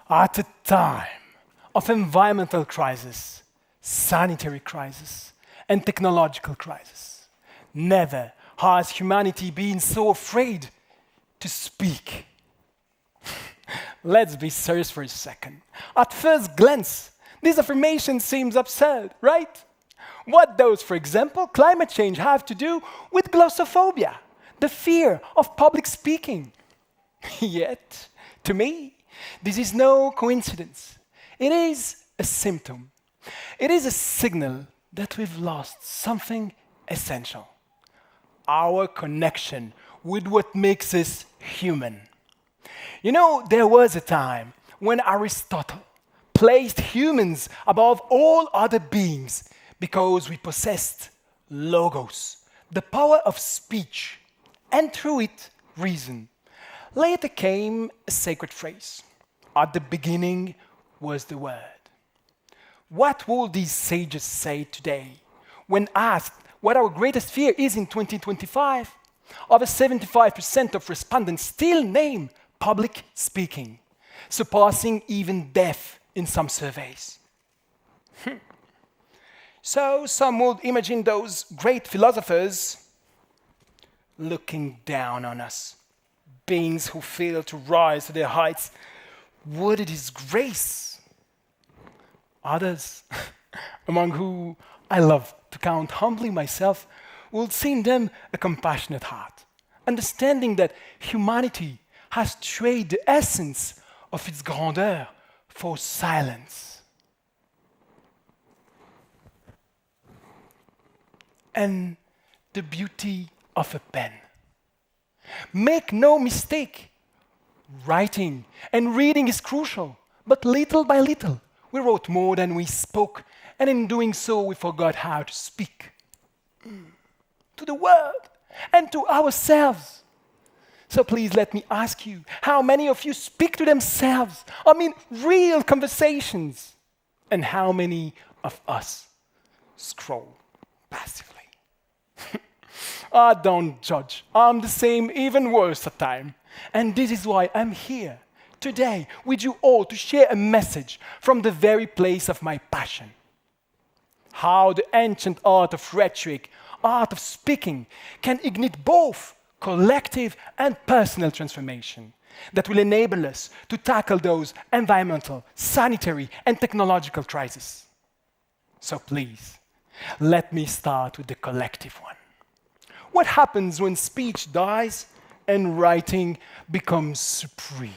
At a time of environmental crisis, sanitary crisis, and technological crisis, never has humanity been so afraid to speak. Let's be serious for a second. At first glance, this affirmation seems absurd, right? What does, for example, climate change have to do with glossophobia, the fear of public speaking? Yet, to me, this is no coincidence. It is a symptom. It is a signal that we've lost something essential: our connection with what makes us human. You know, there was a time when Aristotle placed humans above all other beings because we possessed logos, the power of speech, and through it, reason. Later came a sacred phrase: at the beginning was the Word. What will these sages say today when asked what our greatest fear is in 2025? Over 75% of respondents still name public speaking, surpassing even death in some surveys. So some would imagine those great philosophers looking down on us, beings who fail to rise to their heights. What a disgrace! Others, among whom I love to count humbly myself, will see in them a compassionate heart, understanding that humanity has traded the essence of its grandeur for silence. And the beauty of a pen. Make no mistake, writing and reading is crucial, but little by little, we wrote more than we spoke, and in doing so, we forgot how to speak to the world and to ourselves. So please let me ask you, how many of you speak to themselves? I mean, real conversations. And how many of us scroll passively? Don't judge. I'm the same, even worse at times. And this is why I'm here today with you all to share a message from the very place of my passion. How the ancient art of rhetoric, art of speaking, can ignite both collective and personal transformation that will enable us to tackle those environmental, sanitary, and technological crises. So please, let me start with the collective one. What happens when speech dies and writing becomes supreme?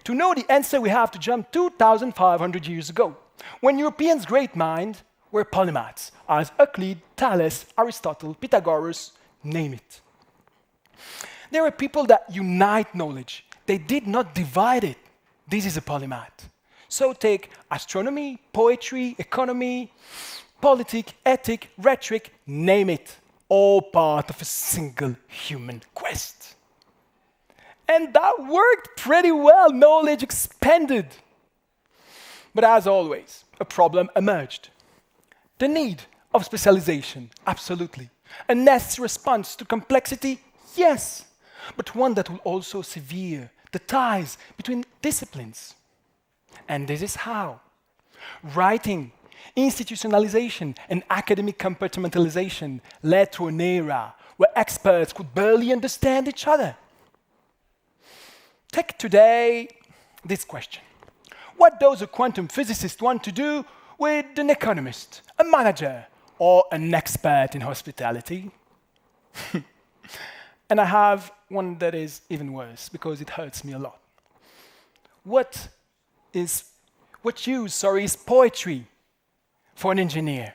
To know the answer, we have to jump 2,500 years ago, when Europeans' great minds were polymaths, as Euclid, Thales, Aristotle, Pythagoras, name it. There were people that unite knowledge. They did not divide it. This is a polymath. So take astronomy, poetry, economy, politics, ethics, rhetoric, name it. All part of a single human quest. And that worked pretty well. Knowledge expanded. But as always, a problem emerged. The need of specialization, absolutely. A necessary response to complexity, yes. But one that will also sever the ties between disciplines. And this is how. Writing, institutionalization, and academic compartmentalization led to an era where experts could barely understand each other. Take today this question. What does a quantum physicist want to do with an economist, a manager, or an expert in hospitality? And I have one that is even worse because it hurts me a lot. What use is poetry for an engineer?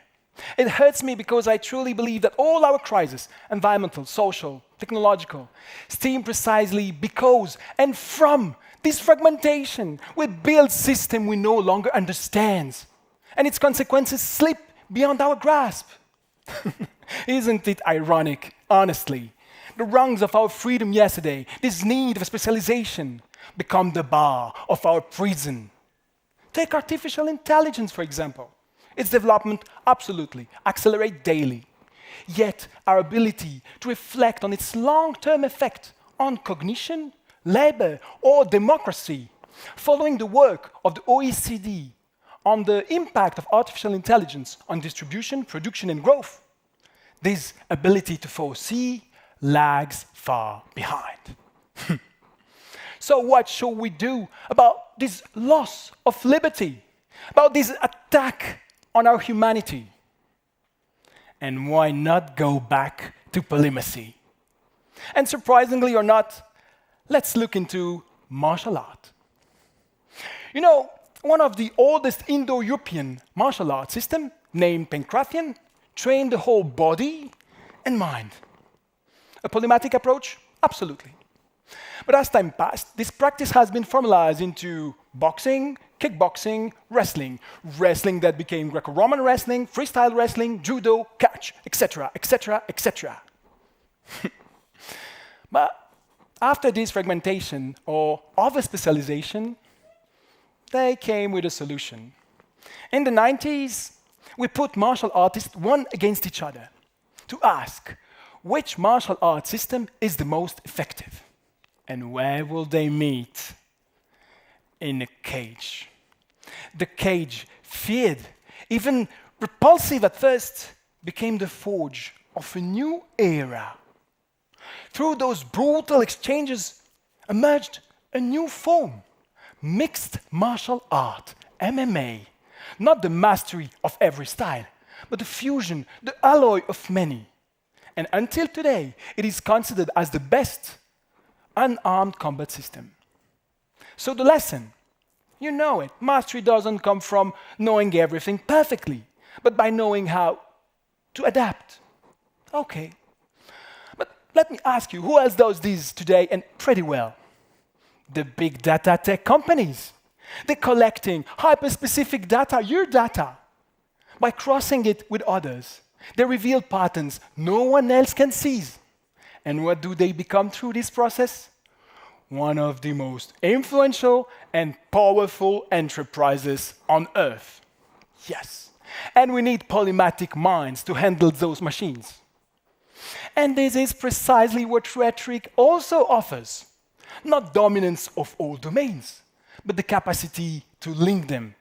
It hurts me because I truly believe that all our crises, environmental, social, technological, stem precisely because and from this fragmentation. We build system we no longer understand, and its consequences slip beyond our grasp. Isn't it ironic, honestly? The rungs of our freedom yesterday, this need for specialization, become the bar of our prison. Take artificial intelligence, for example. Its development absolutely accelerates daily. Yet our ability to reflect on its long-term effect on cognition, labor, or democracy, following the work of the OECD on the impact of artificial intelligence on distribution, production, and growth, this ability to foresee lags far behind. So what should we do about this loss of liberty, about this attack on our humanity? And why not go back to polygamy? And surprisingly or not, let's look into martial art. You know, one of the oldest Indo-European martial art systems, named Pancrathian, trained the whole body and mind. A polymatic approach? Absolutely. But as time passed, this practice has been formalized into boxing, kickboxing, wrestling that became Greco-Roman wrestling, freestyle wrestling, judo, catch, etc., etc., etc. But after this fragmentation or over-specialization, they came with a solution. In the 90s, we put martial artists one against each other to ask which martial art system is the most effective. And where will they meet? In a cage. The cage, feared, even repulsive at first, became the forge of a new era. Through those brutal exchanges emerged a new form, mixed martial art, MMA. Not the mastery of every style, but the fusion, the alloy of many. And until today, it is considered as the best unarmed combat system. So the lesson, you know it. Mastery doesn't come from knowing everything perfectly, but by knowing how to adapt. Okay. But let me ask you, who else does this today and pretty well? The big data tech companies. They're collecting hyper-specific data, your data, by crossing it with others. They reveal patterns no one else can seize. And what do they become through this process? One of the most influential and powerful enterprises on Earth. Yes. And we need polymatic minds to handle those machines. And this is precisely what Rhetoric also offers. Not dominance of all domains, but the capacity to link them,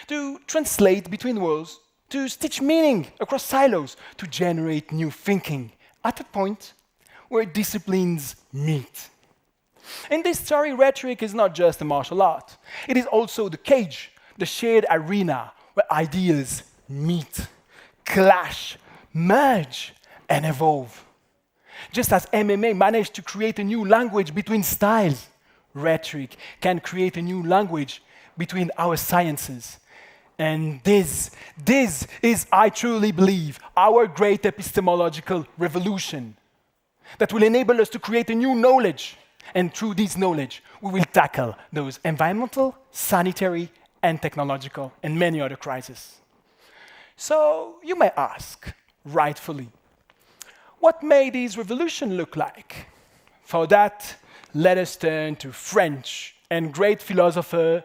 to translate between worlds, to stitch meaning across silos, to generate new thinking at a point where disciplines meet. In this story, Rhetoric is not just a martial art. It is also the cage, the shared arena where ideas meet, clash, merge, and evolve. Just as MMA managed to create a new language between styles, Rhetoric can create a new language between our sciences. And this is, I truly believe, our great epistemological revolution that will enable us to create a new knowledge. And through this knowledge, we will tackle those environmental, sanitary, and technological, and many other crises. So you may ask, rightfully, what may this revolution look like? For that, let us turn to French and great philosopher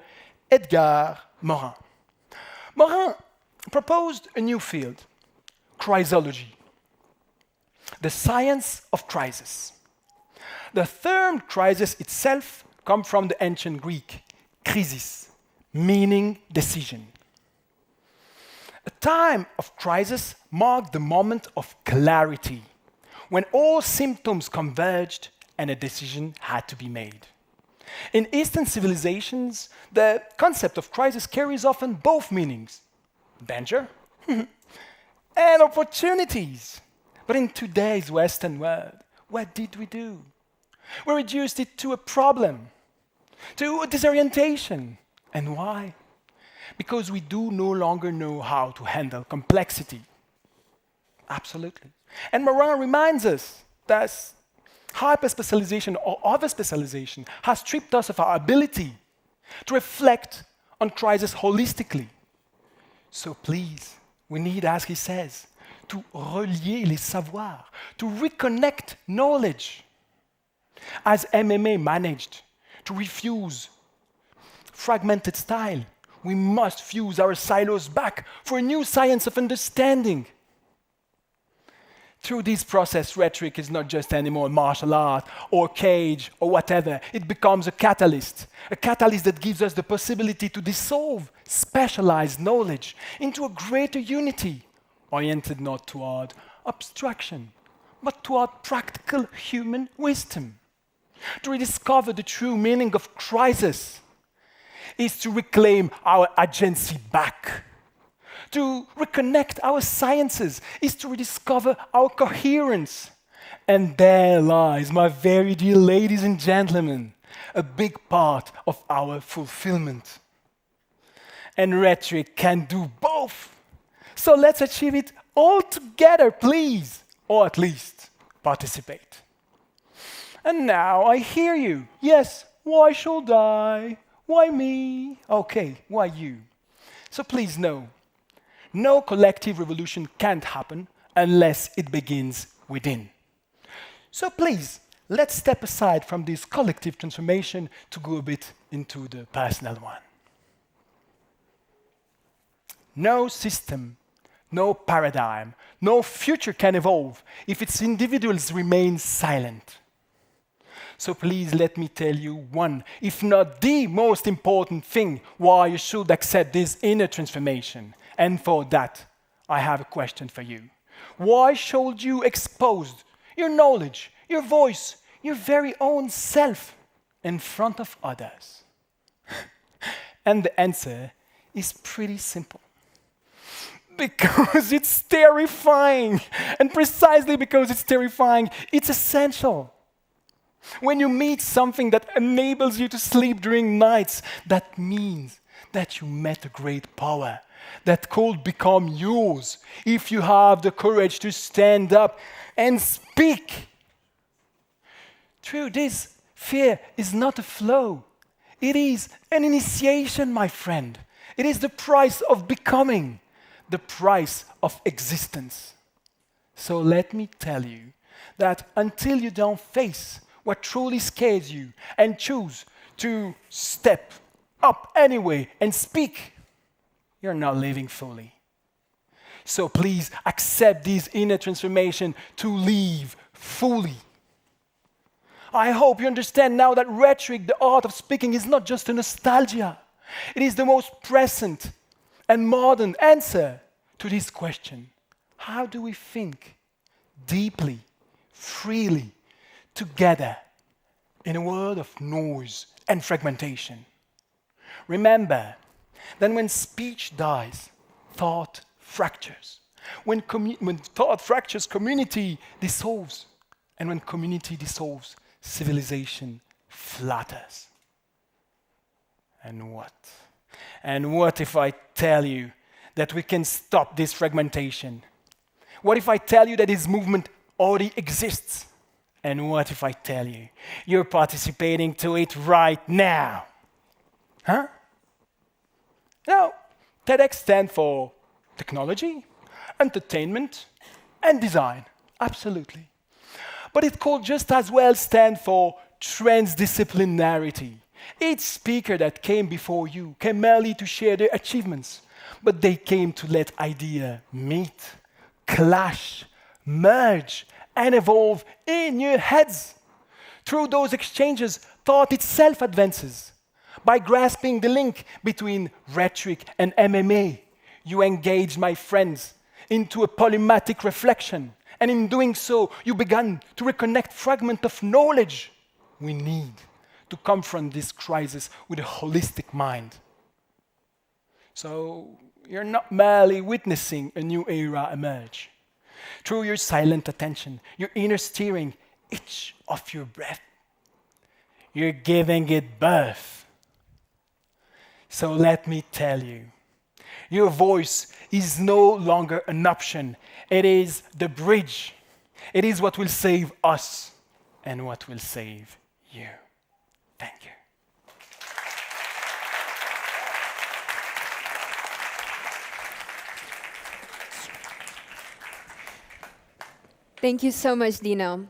Edgar Morin. Morin proposed a new field, crisology, the science of crisis. The term crisis itself comes from the ancient Greek, krisis, meaning decision. A time of crisis marked the moment of clarity, when all symptoms converged and a decision had to be made. In Eastern civilizations, the concept of crisis carries often both meanings, danger and opportunities. But in today's Western world, what did we do? We reduced it to a problem, to a disorientation. And why? Because we do no longer know how to handle complexity. Absolutely. And Morin reminds us that hyper-specialization or over-specialization has stripped us of our ability to reflect on crisis holistically. So please, we need, as he says, to relier les savoirs, to reconnect knowledge. As MMA managed to refuse fragmented style, we must fuse our silos back for a new science of understanding. Through this process, rhetoric is not just anymore martial art or cage or whatever. It becomes a catalyst that gives us the possibility to dissolve specialized knowledge into a greater unity, oriented not toward abstraction, but toward practical human wisdom. To rediscover the true meaning of crisis is to reclaim our agency back. To reconnect our sciences is to rediscover our coherence. And there lies, my very dear ladies and gentlemen, a big part of our fulfillment. And rhetoric can do both. So let's achieve it all together, please, or at least participate. And now I hear you. Yes, why should I? Why me? Okay, why you? So please know, no collective revolution can't happen unless it begins within. So please, let's step aside from this collective transformation to go a bit into the personal one. No system, no paradigm, no future can evolve if its individuals remain silent. So please let me tell you one, if not the most important thing why you should accept this inner transformation. And for that, I have a question for you. Why should you expose your knowledge, your voice, your very own self in front of others? And the answer is pretty simple. Because it's terrifying. And precisely because it's terrifying, it's essential. When you meet something that enables you to sleep during nights, that means that you met a great power that could become yours if you have the courage to stand up and speak. Through this, fear is not a flow. It is an initiation, my friend. It is the price of becoming, the price of existence. So let me tell you that until you don't face what truly scares you and choose to step up anyway and speak, you're not living fully. So please accept this inner transformation to live fully. I hope you understand now that rhetoric, the art of speaking, is not just a nostalgia. It is the most present and modern answer to this question. How do we think deeply, freely, together in a world of noise and fragmentation? Remember that when speech dies, thought fractures. When thought fractures, community dissolves. And when community dissolves, civilization flatters. And what? And what if I tell you that we can stop this fragmentation? What if I tell you that this movement already exists? And what if I tell you you're participating to it right now? Huh? Now, TEDx stands for technology, entertainment, and design. Absolutely. But it could just as well stand for transdisciplinarity. Each speaker that came before you came merely to share their achievements, but they came to let ideas meet, clash, merge, and evolve in your heads. Through those exchanges, thought itself advances. By grasping the link between rhetoric and MMA, you engage, my friends, into a polymatic reflection. And in doing so, you began to reconnect fragments of knowledge we need to confront this crisis with a holistic mind. So you're not merely witnessing a new era emerge. Through your silent attention, your inner steering, each of your breath, you're giving it birth. So let me tell you, your voice is no longer an option. It is the bridge. It is what will save us and what will save you. Thank you. Thank you so much, Dino.